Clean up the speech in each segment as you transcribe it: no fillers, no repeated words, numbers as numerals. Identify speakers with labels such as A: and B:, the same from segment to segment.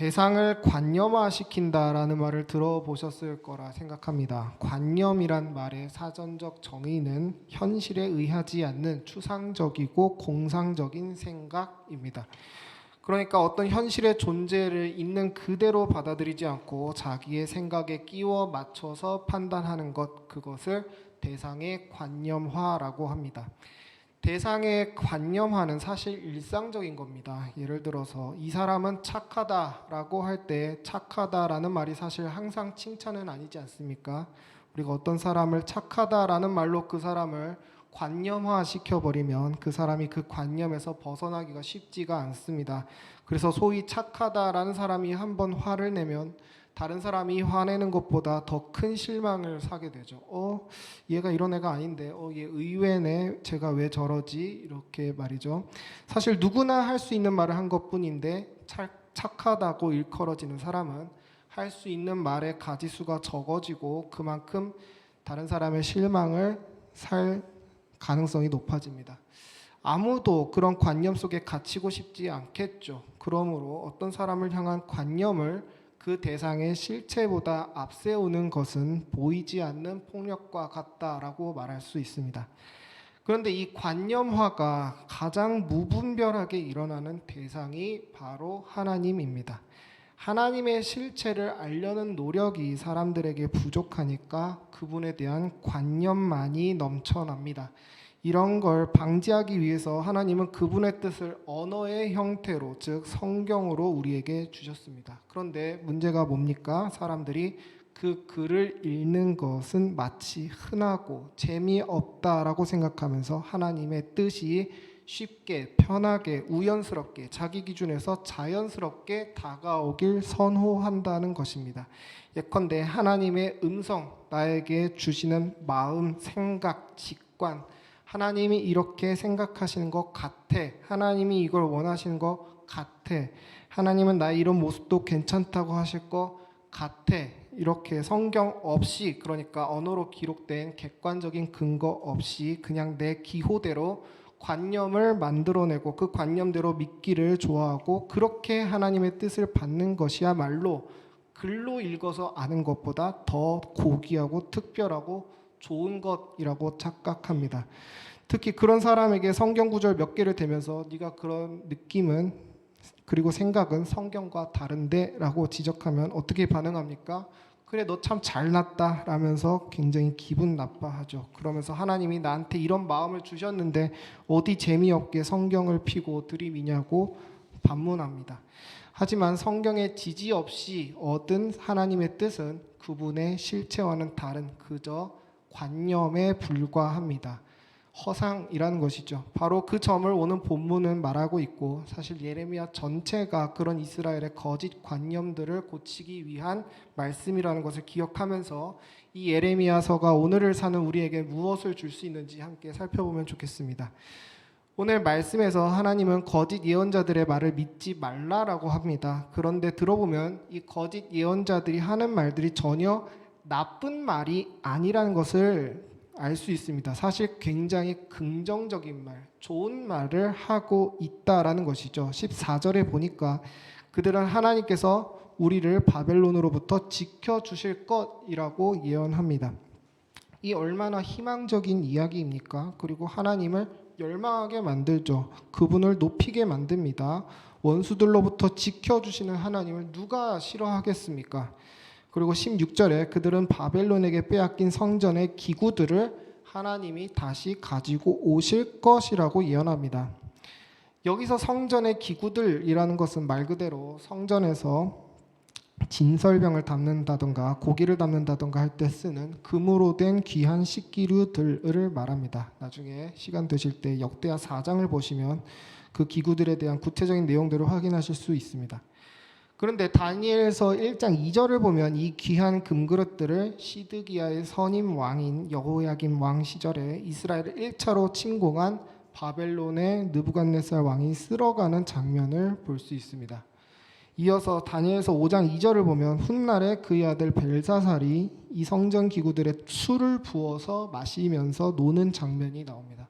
A: 대상을 관념화시킨다라는 말을 들어보셨을 거라 생각합니다. 관념이란 말의 사전적 정의는 현실에 의하지 않는 추상적이고 공상적인 생각입니다. 그러니까 어떤 현실의 존재를 있는 그대로 받아들이지 않고 자기의 생각에 끼워 맞춰서 판단하는 것, 그것을 대상의 관념화라고 합니다. 대상의 관념화는 사실 일상적인 겁니다. 예를 들어서 이 사람은 착하다라고 할 때 착하다라는 말이 사실 항상 칭찬은 아니지 않습니까? 우리가 어떤 사람을 착하다라는 말로 그 사람을 관념화 시켜버리면 그 사람이 그 관념에서 벗어나기가 쉽지가 않습니다. 그래서 소위 착하다라는 사람이 한번 화를 내면 다른 사람이 화내는 것보다 더 큰 실망을 사게 되죠. 얘가 이런 애가 아닌데, 얘 의외네. 제가 왜 저러지? 이렇게 말이죠. 사실 누구나 할 수 있는 말을 한 것뿐인데 착하다고 일컬어지는 사람은 할 수 있는 말의 가지수가 적어지고 그만큼 다른 사람의 실망을 살 가능성이 높아집니다. 아무도 그런 관념 속에 갇히고 싶지 않겠죠. 그러므로 어떤 사람을 향한 관념을 그 대상의 실체보다 앞세우는 것은 보이지 않는 폭력과 같다라고 말할 수 있습니다. 그런데 이 관념화가 가장 무분별하게 일어나는 대상이 바로 하나님입니다. 하나님의 실체를 알려는 노력이 사람들에게 부족하니까 그분에 대한 관념만이 넘쳐납니다. 이런 걸 방지하기 위해서 하나님은 그분의 뜻을 언어의 형태로, 즉 성경으로 우리에게 주셨습니다. 그런데 문제가 뭡니까? 사람들이 그 글을 읽는 것은 마치 흔하고 재미없다라고 생각하면서 하나님의 뜻이 쉽게, 편하게, 우연스럽게, 자기 기준에서 자연스럽게 다가오길 선호한다는 것입니다. 예컨대 하나님의 음성, 나에게 주시는 마음, 생각, 직관, 하나님이 이렇게 생각하시는 것 같아. 하나님이 이걸 원하시는 것 같아. 하나님은 나의 이런 모습도 괜찮다고 하실 것 같아. 이렇게 성경 없이, 그러니까 언어로 기록된 객관적인 근거 없이 그냥 내 기호대로 관념을 만들어내고 그 관념대로 믿기를 좋아하고 그렇게 하나님의 뜻을 받는 것이야말로 글로 읽어서 아는 것보다 더 고귀하고 특별하고 좋은 것이라고 착각합니다. 특히 그런 사람에게 성경 구절 몇 개를 대면서 네가 그런 느낌은 그리고 생각은 성경과 다른데 라고 지적하면 어떻게 반응합니까? 그래, 너 참 잘났다 라면서 굉장히 기분 나빠하죠. 그러면서 하나님이 나한테 이런 마음을 주셨는데 어디 재미없게 성경을 피고 들이미냐고 반문합니다. 하지만 성경의 지지 없이 얻은 하나님의 뜻은 그분의 실체와는 다른 그저 관념에 불과합니다. 허상이라는 것이죠. 바로 그 점을 오늘 본문은 말하고 있고 사실 예레미야 전체가 그런 이스라엘의 거짓 관념들을 고치기 위한 말씀이라는 것을 기억하면서 이 예레미야서가 오늘을 사는 우리에게 무엇을 줄 수 있는지 함께 살펴보면 좋겠습니다. 오늘 말씀에서 하나님은 거짓 예언자들의 말을 믿지 말라라고 합니다. 그런데 들어보면 이 거짓 예언자들이 하는 말들이 전혀 나쁜 말이 아니라는 것을 알 수 있습니다. 사실 굉장히 긍정적인 말, 좋은 말을 하고 있다라는 것이죠. 14절에 보니까 그들은 하나님께서 우리를 바벨론으로부터 지켜주실 것이라고 예언합니다. 이 얼마나 희망적인 이야기입니까? 그리고 하나님을 열망하게 만들죠. 그분을 높이게 만듭니다. 원수들로부터 지켜주시는 하나님을 누가 싫어하겠습니까? 그리고 16절에 그들은 바벨론에게 빼앗긴 성전의 기구들을 하나님이 다시 가지고 오실 것이라고 예언합니다. 여기서 성전의 기구들이라는 것은 말 그대로 성전에서 진설병을 담는다던가 고기를 담는다던가 할 때 쓰는 금으로 된 귀한 식기류들을 말합니다. 나중에 시간 되실 때 역대하 4장을 보시면 그 기구들에 대한 구체적인 내용들을 확인하실 수 있습니다. 그런데 다니엘서 1장 2절을 보면 이 귀한 금그릇들을 시드기야의 선임 왕인 여호야김 왕 시절에 이스라엘을 1차로 침공한 바벨론의 느부갓네살 왕이 쓸어가는 장면을 볼 수 있습니다. 이어서 다니엘서 5장 2절을 보면 훗날에 그의 아들 벨사살이 이 성전 기구들에 술을 부어서 마시면서 노는 장면이 나옵니다.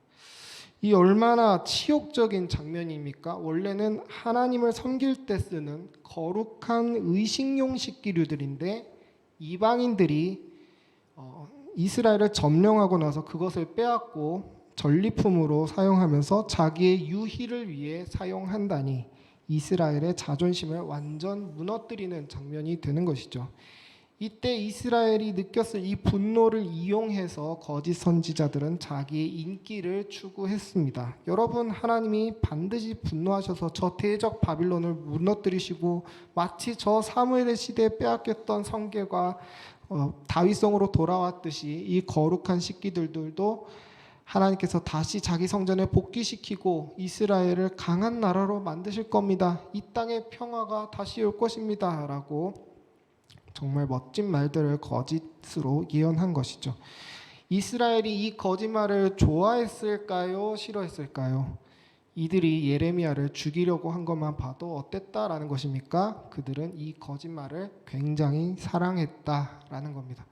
A: 이 얼마나 치욕적인 장면입니까? 원래는 하나님을 섬길 때 쓰는 거룩한 의식용 식기류들인데 이방인들이 이스라엘을 점령하고 나서 그것을 빼앗고 전리품으로 사용하면서 자기의 유희를 위해 사용한다니 이스라엘의 자존심을 완전 무너뜨리는 장면이 되는 것이죠. 이때 이스라엘이 느꼈을 이 분노를 이용해서 거짓 선지자들은 자기의 인기를 추구했습니다. 여러분, 하나님이 반드시 분노하셔서 저 대적 바빌론을 무너뜨리시고 마치 저 사무엘의 시대에 빼앗겼던 성궤가 다윗성으로 돌아왔듯이 이 거룩한 식기들도 하나님께서 다시 자기 성전에 복귀시키고 이스라엘을 강한 나라로 만드실 겁니다. 이 땅의 평화가 다시 올 것입니다. 라고 정말 멋진 말들을 거짓으로 예언한 것이죠. 이스라엘이 이 거짓말을 좋아했을까요? 싫어했을까요? 이들이 예레미야를 죽이려고 한 것만 봐도 어땠다라는 것입니까? 그들은 이 거짓말을 굉장히 사랑했다라는 겁니다.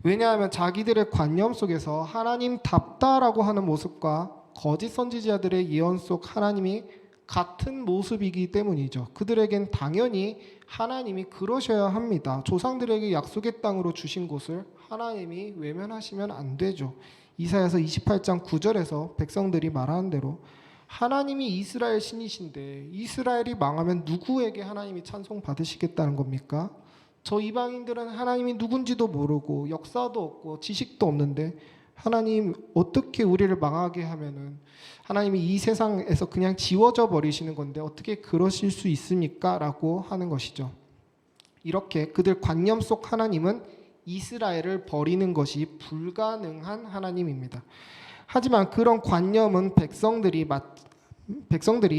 A: 왜냐하면 자기들의 관념 속에서 하나님답다라고 하는 모습과 거짓 선지자들의 예언 속 하나님이 같은 모습이기 때문이죠. 그들에겐 당연히 하나님이 그러셔야 합니다. 조상들에게 약속의 땅으로 주신 곳을 하나님이 외면하시면 안 되죠. 이사야서 28장 9절에서 백성들이 말하는 대로 하나님이 이스라엘 신이신데 이스라엘이 망하면 누구에게 하나님이 찬송 받으시겠다는 겁니까? 저 이방인들은 하나님이 누군지도 모르고 역사도 없고 지식도 없는데 하나님 어떻게 우리를 망하게 하면은 하나님이 이 세상에서 그냥 지워져 버리시는 건데 어떻게 그러실 수 있습니까? 라고 하는 것이죠. 이렇게 그들 관념 속 하나님은 이스라엘을 버리는 것이 불가능한 하나님입니다. 하지만 그런 관념은 백성들이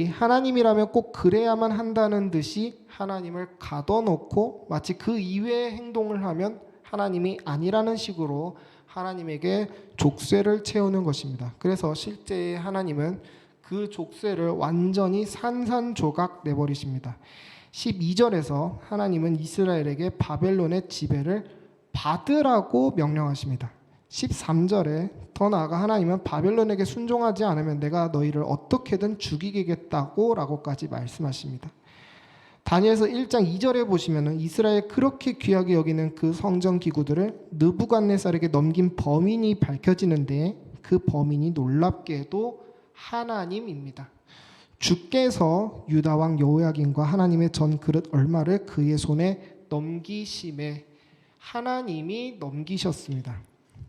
A: 하나님이라면 꼭 그래야만 한다는 듯이 하나님을 가둬놓고 마치 그 이외의 행동을 하면 하나님이 아니라는 식으로 하나님에게 족쇄를 채우는 것입니다. 그래서 실제 하나님은 그 족쇄를 완전히 산산조각 내버리십니다. 12절에서 하나님은 이스라엘에게 바벨론의 지배를 받으라고 명령하십니다. 13절에 더 나아가 하나님은 바벨론에게 순종하지 않으면 내가 너희를 어떻게든 죽이겠다고 라고까지 말씀하십니다. 다니엘서 1장 2절에 보시면 이스라엘 그렇게 귀하게 여기는 그 성전 기구들을 느부갓네살에게 넘긴 범인이 밝혀지는데 그 범인이 놀랍게도 하나님입니다. 주께서 유다 왕 여호야긴과 하나님의 전 그릇 얼마를 그의 손에 넘기심에 하나님이 넘기셨습니다.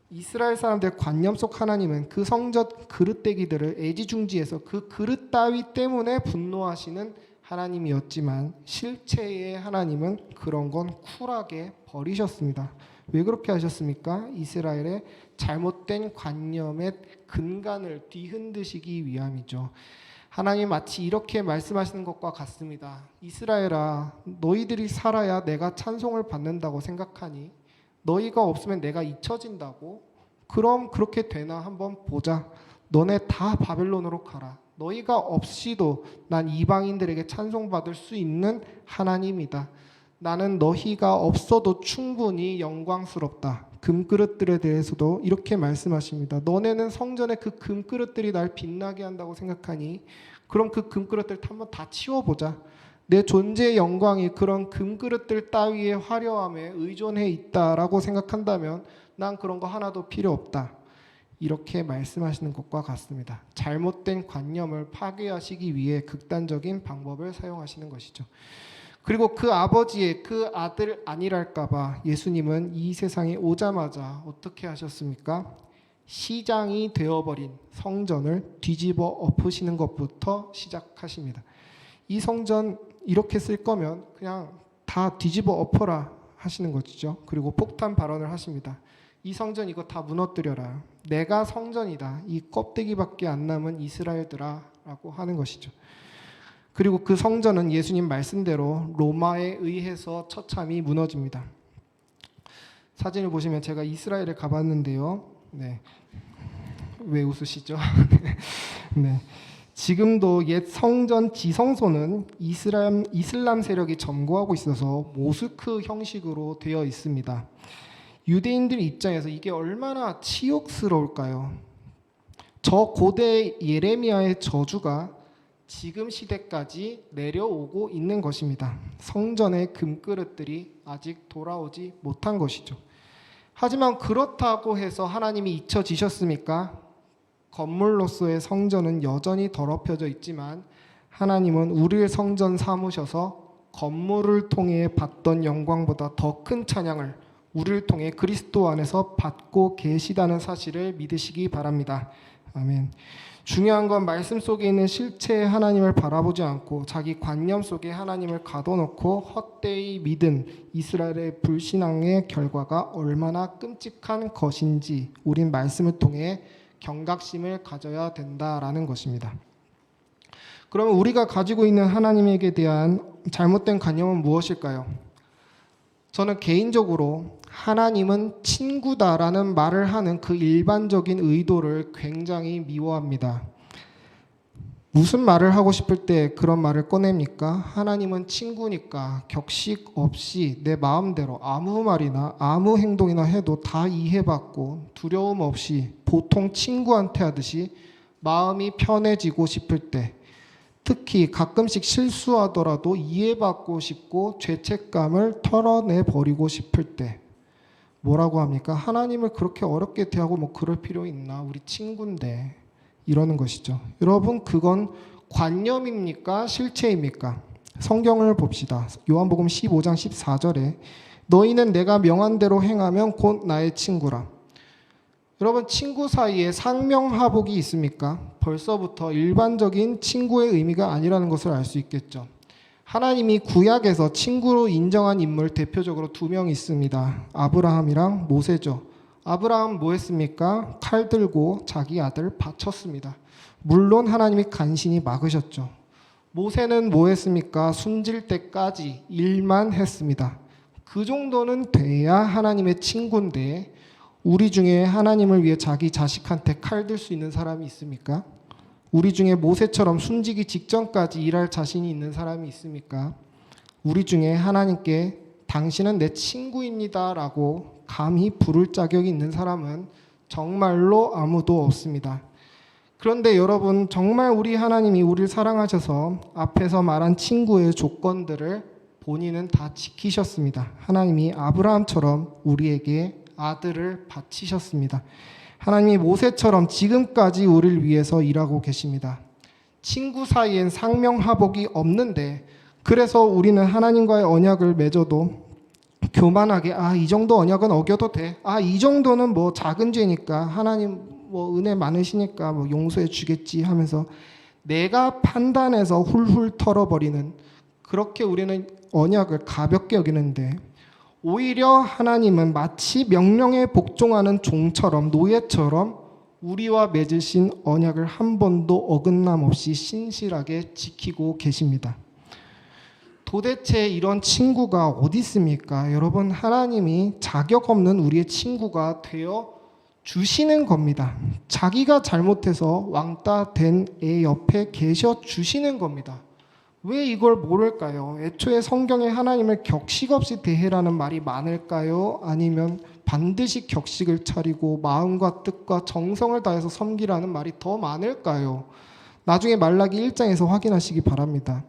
A: 이스라엘 사람들의 관념 속 하나님은 그 성전 그릇대기들을 애지중지해서 그 그릇 따위 때문에 분노하시는 하나님이었지만 실체의 하나님은 그런 건 쿨하게 버리셨습니다. 왜 그렇게 하셨습니까? 이스라엘의 잘못된 관념의 근간을 뒤흔드시기 위함이죠. 하나님 마치 이렇게 말씀하시는 것과 같습니다. 이스라엘아, 너희들이 살아야 내가 찬송을 받는다고 생각하니 너희가 없으면 내가 잊혀진다고? 그럼 그렇게 되나 한번 보자. 너네 다 바벨론으로 가라. 너희가 없이도 난 이방인들에게 찬송받을 수 있는 하나님이다. 나는 너희가 없어도 충분히 영광스럽다. 금그릇들에 대해서도 이렇게 말씀하십니다. 너네는 성전에 그 금그릇들이 날 빛나게 한다고 생각하니 그럼 그 금그릇들 한번 다 치워보자. 내 존재의 영광이 그런 금그릇들 따위의 화려함에 의존해 있다라고 생각한다면 난 그런 거 하나도 필요 없다. 이렇게 말씀하시는 것과 같습니다. 잘못된 관념을 파괴하시기 위해 극단적인 방법을 사용하시는 것이죠. 그리고 그 아버지의 그 아들 아니랄까 봐 예수님은 이 세상에 오자마자 어떻게 하셨습니까? 시장이 되어버린 성전을 뒤집어 엎으시는 것부터 시작하십니다. 이 성전 이렇게 쓸 거면 그냥 다 뒤집어 엎어라 하시는 것이죠. 그리고 폭탄 발언을 하십니다. 이 성전 이거 다 무너뜨려라. 내가 성전이다. 이 껍데기밖에 안 남은 이스라엘들아 라고 하는 것이죠. 그리고 그 성전은 예수님 말씀대로 로마에 의해서 처참히 무너집니다. 사진을 보시면 제가 이스라엘에 가봤는데요. 네. 왜 웃으시죠? 네. 지금도 옛 성전 지성소는 이슬람 세력이 점거하고 있어서 모스크 형식으로 되어 있습니다. 유대인들 입장에서 이게 얼마나 치욕스러울까요? 저 고대 예레미야의 저주가 지금 시대까지 내려오고 있는 것입니다. 성전의 금그릇들이 아직 돌아오지 못한 것이죠. 하지만 그렇다고 해서 하나님이 잊혀지셨습니까? 건물로서의 성전은 여전히 더럽혀져 있지만 하나님은 우리의 성전 삼으셔서 건물을 통해 받던 영광보다 더 큰 찬양을 우리를 통해 그리스도 안에서 받고 계시다는 사실을 믿으시기 바랍니다. 아멘. 중요한 건 말씀 속에 있는 실체의 하나님을 바라보지 않고 자기 관념 속에 하나님을 가둬놓고 헛되이 믿은 이스라엘의 불신앙의 결과가 얼마나 끔찍한 것인지 우린 말씀을 통해 경각심을 가져야 된다라는 것입니다. 그러면 우리가 가지고 있는 하나님에게 대한 잘못된 관념은 무엇일까요? 저는 개인적으로 하나님은 친구다라는 말을 하는 그 일반적인 의도를 굉장히 미워합니다. 무슨 말을 하고 싶을 때 그런 말을 꺼냅니까? 하나님은 친구니까 격식 없이 내 마음대로 아무 말이나 아무 행동이나 해도 다 이해받고 두려움 없이 보통 친구한테 하듯이 마음이 편해지고 싶을 때, 특히 가끔씩 실수하더라도 이해받고 싶고 죄책감을 털어내버리고 싶을 때 뭐라고 합니까? 하나님을 그렇게 어렵게 대하고 뭐 그럴 필요 있나? 우리 친구인데 이러는 것이죠. 여러분, 그건 관념입니까? 실체입니까? 성경을 봅시다. 요한복음 15장 14절에 너희는 내가 명한 대로 행하면 곧 나의 친구라. 여러분, 친구 사이에 상명하복이 있습니까? 벌써부터 일반적인 친구의 의미가 아니라는 것을 알 수 있겠죠. 하나님이 구약에서 친구로 인정한 인물 대표적으로 두 명 있습니다. 아브라함이랑 모세죠. 아브라함 뭐 했습니까? 칼 들고 자기 아들 바쳤습니다. 물론 하나님이 간신히 막으셨죠. 모세는 뭐 했습니까? 숨질 때까지 일만 했습니다. 그 정도는 돼야 하나님의 친구인데 우리 중에 하나님을 위해 자기 자식한테 칼 들 수 있는 사람이 있습니까? 우리 중에 모세처럼 숨지기 직전까지 일할 자신이 있는 사람이 있습니까? 우리 중에 하나님께 당신은 내 친구입니다 라고 감히 부를 자격이 있는 사람은 정말로 아무도 없습니다. 그런데 여러분, 정말 우리 하나님이 우리를 사랑하셔서 앞에서 말한 친구의 조건들을 본인은 다 지키셨습니다. 하나님이 아브라함처럼 우리에게 아들을 바치셨습니다. 하나님이 모세처럼 지금까지 우리를 위해서 일하고 계십니다. 친구 사이엔 상명하복이 없는데 그래서 우리는 하나님과의 언약을 맺어도 교만하게 이 정도 언약은 어겨도 돼. 이 정도는 뭐 작은 죄니까 하나님 뭐 은혜 많으시니까 뭐 용서해 주겠지 하면서 내가 판단해서 훌훌 털어버리는, 그렇게 우리는 언약을 가볍게 여기는데 오히려 하나님은 마치 명령에 복종하는 종처럼, 노예처럼 우리와 맺으신 언약을 한 번도 어긋남 없이 신실하게 지키고 계십니다. 도대체 이런 친구가 어디 있습니까? 여러분, 하나님이 자격 없는 우리의 친구가 되어 주시는 겁니다. 자기가 잘못해서 왕따 된 애 옆에 계셔 주시는 겁니다. 왜 이걸 모를까요? 애초에 성경에 하나님을 격식 없이 대해라는 말이 많을까요? 아니면 반드시 격식을 차리고 마음과 뜻과 정성을 다해서 섬기라는 말이 더 많을까요? 나중에 말라기 1장에서 확인하시기 바랍니다.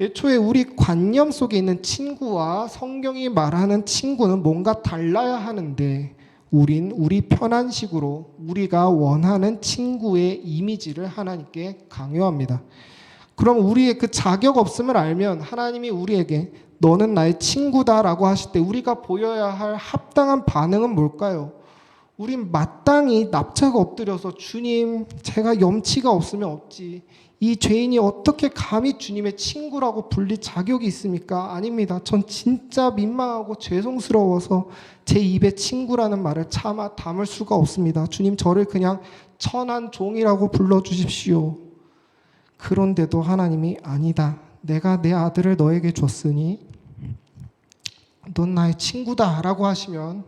A: 애초에 우리 관념 속에 있는 친구와 성경이 말하는 친구는 뭔가 달라야 하는데 우린 우리 편한 식으로 우리가 원하는 친구의 이미지를 하나님께 강요합니다. 그럼 우리의 그 자격 없음을 알면 하나님이 우리에게 너는 나의 친구다라고 하실 때 우리가 보여야 할 합당한 반응은 뭘까요? 우린 마땅히 납작 엎드려서 주님, 제가 염치가 없으면 없지, 이 죄인이 어떻게 감히 주님의 친구라고 불릴 자격이 있습니까? 아닙니다. 전 진짜 민망하고 죄송스러워서 제 입에 친구라는 말을 참아 담을 수가 없습니다. 주님, 저를 그냥 천한 종이라고 불러주십시오. 그런데도 하나님이 아니다, 내가 내 아들을 너에게 줬으니 넌 나의 친구다 라고 하시면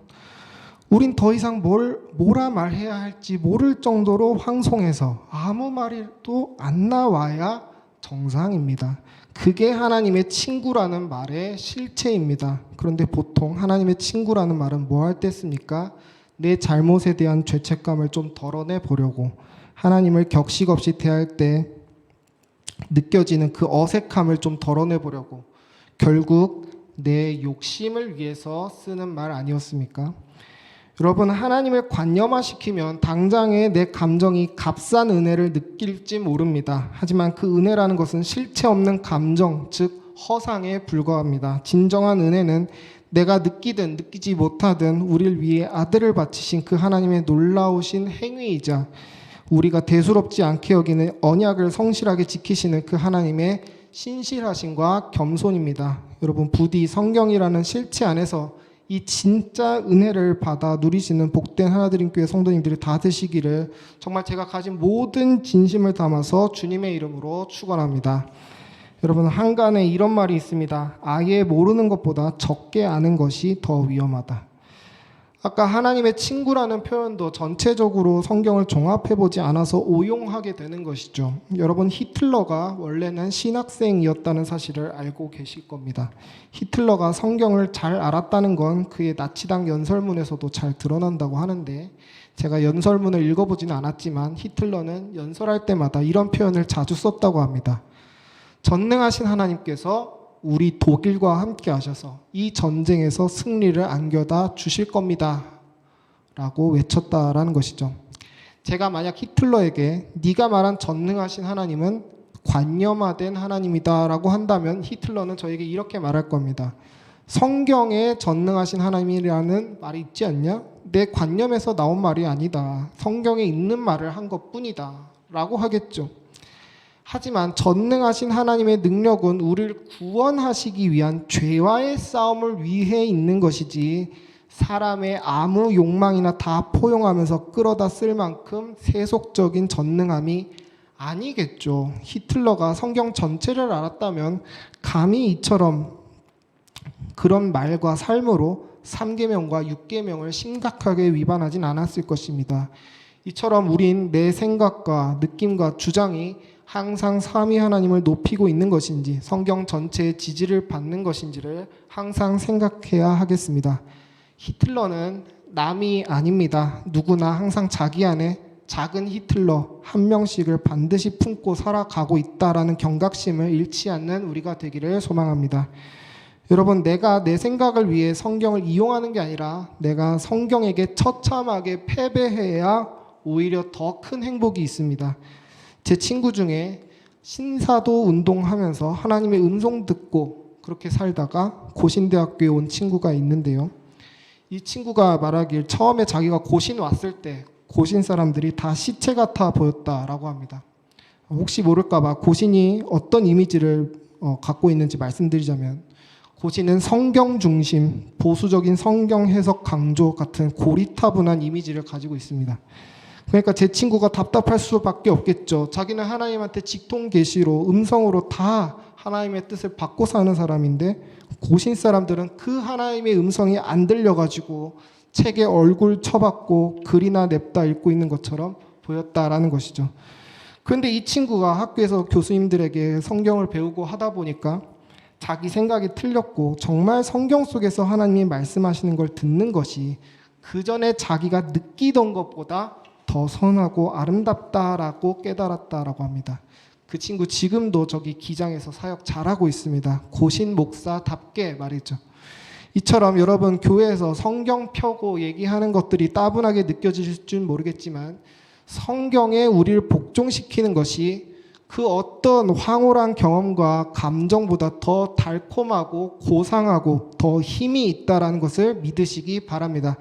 A: 우린 더 이상 뭐라 말해야 할지 모를 정도로 황송해서 아무 말도 안 나와야 정상입니다. 그게 하나님의 친구라는 말의 실체입니다. 그런데 보통 하나님의 친구라는 말은 뭐 할 때 씁니까? 내 잘못에 대한 죄책감을 좀 덜어내 보려고, 하나님을 격식 없이 대할 때 느껴지는 그 어색함을 좀 덜어내보려고 결국 내 욕심을 위해서 쓰는 말 아니었습니까? 여러분, 하나님을 관념화시키면 당장에 내 감정이 값싼 은혜를 느낄지 모릅니다. 하지만 그 은혜라는 것은 실체 없는 감정, 즉 허상에 불과합니다. 진정한 은혜는 내가 느끼든 느끼지 못하든 우리를 위해 아들을 바치신 그 하나님의 놀라우신 행위이자 우리가 대수롭지 않게 여기는 언약을 성실하게 지키시는 그 하나님의 신실하심과 겸손입니다. 여러분, 부디 성경이라는 실체 안에서 이 진짜 은혜를 받아 누리시는 복된 하나드림교회 성도님들이 다 되시기를 정말 제가 가진 모든 진심을 담아서 주님의 이름으로 축원합니다. 여러분, 한간에 이런 말이 있습니다. 아예 모르는 것보다 적게 아는 것이 더 위험하다. 아까 하나님의 친구라는 표현도 전체적으로 성경을 종합해보지 않아서 오용하게 되는 것이죠. 여러분, 히틀러가 원래는 신학생이었다는 사실을 알고 계실 겁니다. 히틀러가 성경을 잘 알았다는 건 그의 나치당 연설문에서도 잘 드러난다고 하는데, 제가 연설문을 읽어보지는 않았지만 히틀러는 연설할 때마다 이런 표현을 자주 썼다고 합니다. 전능하신 하나님께서 우리 독일과 함께 하셔서 이 전쟁에서 승리를 안겨다 주실 겁니다 라고 외쳤다라는 것이죠. 제가 만약 히틀러에게 네가 말한 전능하신 하나님은 관념화된 하나님이다 라고 한다면 히틀러는 저에게 이렇게 말할 겁니다. 성경에 전능하신 하나님이라는 말이 있지 않냐? 내 관념에서 나온 말이 아니다. 성경에 있는 말을 한 것뿐이다 라고 하겠죠. 하지만 전능하신 하나님의 능력은 우리를 구원하시기 위한 죄와의 싸움을 위해 있는 것이지 사람의 아무 욕망이나 다 포용하면서 끌어다 쓸 만큼 세속적인 전능함이 아니겠죠. 히틀러가 성경 전체를 알았다면 감히 이처럼 그런 말과 삶으로 3계명과 6계명을 심각하게 위반하진 않았을 것입니다. 이처럼 우린 내 생각과 느낌과 주장이 항상 삼위 하나님을 높이고 있는 것인지 성경 전체의 지지를 받는 것인지를 항상 생각해야 하겠습니다. 히틀러는 남이 아닙니다. 누구나 항상 자기 안에 작은 히틀러 한 명씩을 반드시 품고 살아가고 있다라는 경각심을 잃지 않는 우리가 되기를 소망합니다. 여러분, 내가 내 생각을 위해 성경을 이용하는 게 아니라 내가 성경에게 처참하게 패배해야 오히려 더 큰 행복이 있습니다. 제 친구 중에 신사도 운동하면서 하나님의 음성 듣고 그렇게 살다가 고신대학교에 온 친구가 있는데요. 이 친구가 말하길 처음에 자기가 고신 왔을 때 고신 사람들이 다 시체 같아 보였다라고 합니다. 혹시 모를까봐 고신이 어떤 이미지를 갖고 있는지 말씀드리자면, 고신은 성경 중심, 보수적인 성경 해석 강조 같은 고리타분한 이미지를 가지고 있습니다. 그러니까 제 친구가 답답할 수밖에 없겠죠. 자기는 하나님한테 직통 계시로 음성으로 다 하나님의 뜻을 받고 사는 사람인데 고신 사람들은 그 하나님의 음성이 안 들려가지고 책에 얼굴 쳐박고 글이나 냅다 읽고 있는 것처럼 보였다라는 것이죠. 그런데 이 친구가 학교에서 교수님들에게 성경을 배우고 하다 보니까 자기 생각이 틀렸고 정말 성경 속에서 하나님이 말씀하시는 걸 듣는 것이 그 전에 자기가 느끼던 것보다 더 선하고 아름답다라고 깨달았다라고 합니다. 그 친구 지금도 저기 기장에서 사역 잘하고 있습니다. 고신 목사답게 말이죠. 이처럼 여러분, 교회에서 성경 펴고 얘기하는 것들이 따분하게 느껴지실 줄 모르겠지만 성경에 우리를 복종시키는 것이 그 어떤 황홀한 경험과 감정보다 더 달콤하고 고상하고 더 힘이 있다라는 것을 믿으시기 바랍니다.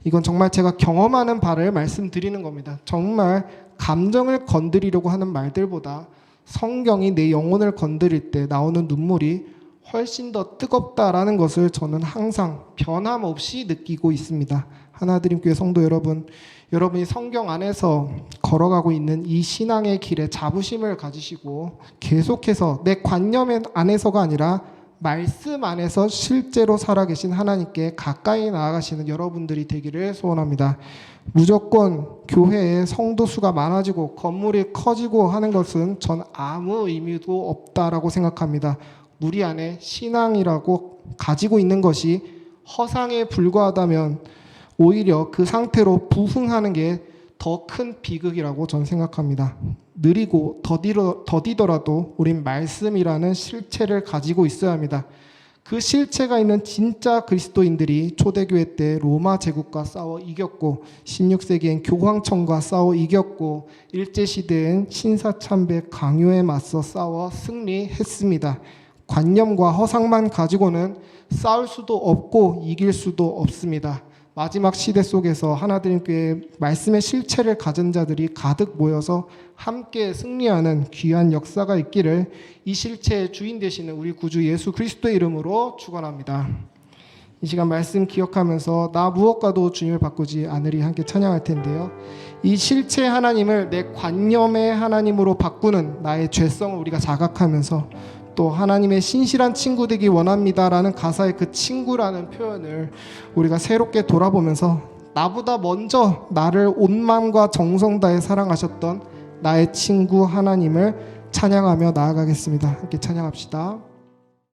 A: 이건 정말 제가 경험하는 바를 말씀드리는 겁니다. 정말 감정을 건드리려고 하는 말들보다 성경이 내 영혼을 건드릴 때 나오는 눈물이 훨씬 더 뜨겁다라는 것을 저는 항상 변함없이 느끼고 있습니다. 하나드림교회 성도 여러분, 여러분이 성경 안에서 걸어가고 있는 이 신앙의 길에 자부심을 가지시고 계속해서 내 관념 안에서가 아니라 말씀 안에서 실제로 살아계신 하나님께 가까이 나아가시는 여러분들이 되기를 소원합니다. 무조건 교회에 성도 수가 많아지고 건물이 커지고 하는 것은 전 아무 의미도 없다라고 생각합니다. 우리 안에 신앙이라고 가지고 있는 것이 허상에 불과하다면 오히려 그 상태로 부흥하는 게 더 큰 비극이라고 전 생각합니다. 느리고 더디더라도 우린 말씀이라는 실체를 가지고 있어야 합니다. 그 실체가 있는 진짜 그리스도인들이 초대교회 때 로마 제국과 싸워 이겼고 16세기엔 교황청과 싸워 이겼고 일제시대엔 신사참배 강요에 맞서 싸워 승리했습니다. 관념과 허상만 가지고는 싸울 수도 없고 이길 수도 없습니다. 마지막 시대 속에서 하나님께 말씀의 실체를 가진 자들이 가득 모여서 함께 승리하는 귀한 역사가 있기를 이 실체의 주인 되시는 우리 구주 예수 그리스도의 이름으로 축원합니다. 이 시간 말씀 기억하면서 나 무엇과도 주님을 바꾸지 않으리 함께 찬양할 텐데요. 이 실체 하나님을 내 관념의 하나님으로 바꾸는 나의 죄성을 우리가 자각하면서 또 하나님의 신실한 친구 되기 원합니다라는 가사의 그 친구라는 표현을 우리가 새롭게 돌아보면서 나보다 먼저 나를 온 마음과 정성 다해 사랑하셨던 나의 친구 하나님을 찬양하며 나아가겠습니다. 함께 찬양합시다.